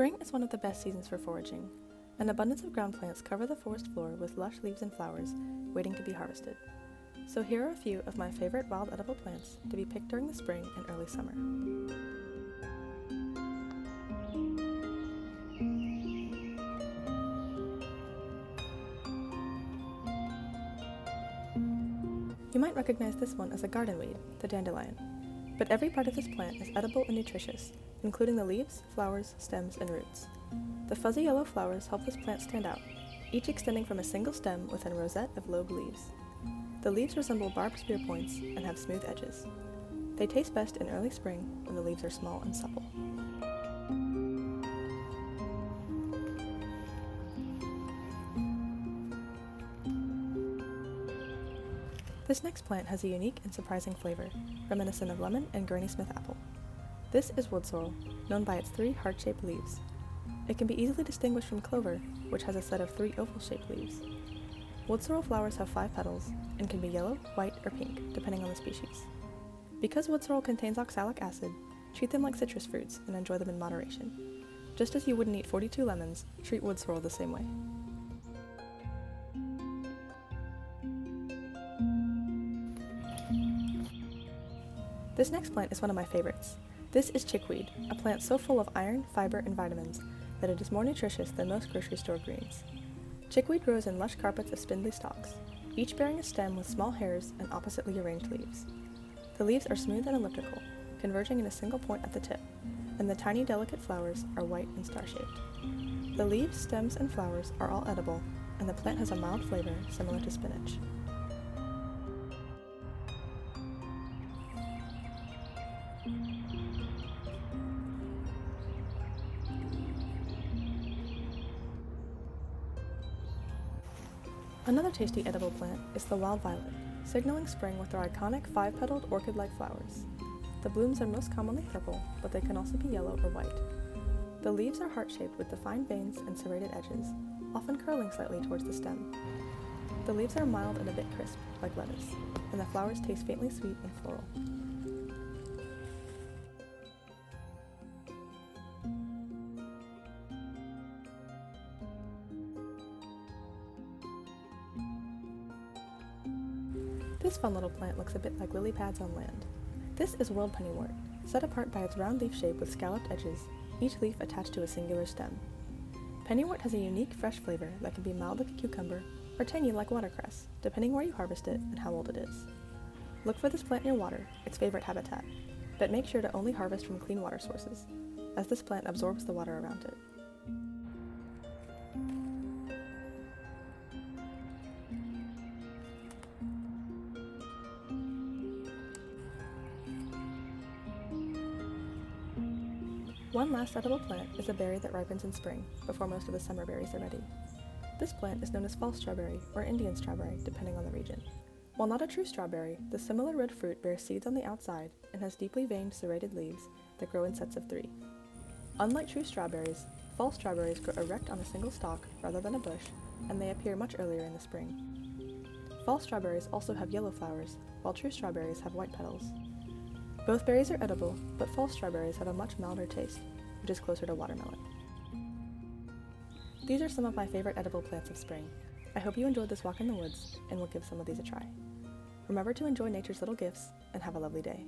Spring is one of the best seasons for foraging. An abundance of ground plants cover the forest floor with lush leaves and flowers, waiting to be harvested. So here are a few of my favorite wild edible plants to be picked during the spring and early summer. You might recognize this one as a garden weed, the dandelion. But every part of this plant is edible and nutritious, including the leaves, flowers, stems, and roots. The fuzzy yellow flowers help this plant stand out, each extending from a single stem with a rosette of lobed leaves. The leaves resemble barbed spear points and have smooth edges. They taste best in early spring when the leaves are small and supple. This next plant has a unique and surprising flavor, reminiscent of lemon and Granny Smith apple. This is wood sorrel, known by its 3 heart-shaped leaves. It can be easily distinguished from clover, which has a set of 3 oval-shaped leaves. Wood sorrel flowers have 5 petals and can be yellow, white, or pink, depending on the species. Because wood sorrel contains oxalic acid, treat them like citrus fruits and enjoy them in moderation. Just as you wouldn't eat 42 lemons, treat wood sorrel the same way. This next plant is one of my favorites. This is chickweed, a plant so full of iron, fiber, and vitamins that it is more nutritious than most grocery store greens. Chickweed grows in lush carpets of spindly stalks, each bearing a stem with small hairs and oppositely arranged leaves. The leaves are smooth and elliptical, converging in a single point at the tip, and the tiny delicate flowers are white and star-shaped. The leaves, stems, and flowers are all edible, and the plant has a mild flavor similar to spinach. Another tasty edible plant is the wild violet, signaling spring with their iconic 5-petaled orchid-like flowers. The blooms are most commonly purple, but they can also be yellow or white. The leaves are heart-shaped with defined veins and serrated edges, often curling slightly towards the stem. The leaves are mild and a bit crisp, like lettuce, and the flowers taste faintly sweet and floral. This fun little plant looks a bit like lily pads on land. This is whorled pennywort, set apart by its round leaf shape with scalloped edges, each leaf attached to a singular stem. Pennywort has a unique, fresh flavor that can be mild like a cucumber or tangy like watercress, depending where you harvest it and how old it is. Look for this plant near water, its favorite habitat, but make sure to only harvest from clean water sources, as this plant absorbs the water around it. One last edible plant is a berry that ripens in spring, before most of the summer berries are ready. This plant is known as false strawberry or Indian strawberry, depending on the region. While not a true strawberry, the similar red fruit bears seeds on the outside and has deeply veined serrated leaves that grow in sets of 3. Unlike true strawberries, false strawberries grow erect on a single stalk rather than a bush, and they appear much earlier in the spring. False strawberries also have yellow flowers, while true strawberries have white petals. Both berries are edible, but false strawberries have a much milder taste, which is closer to watermelon. These are some of my favorite edible plants of spring. I hope you enjoyed this walk in the woods and will give some of these a try. Remember to enjoy nature's little gifts and have a lovely day.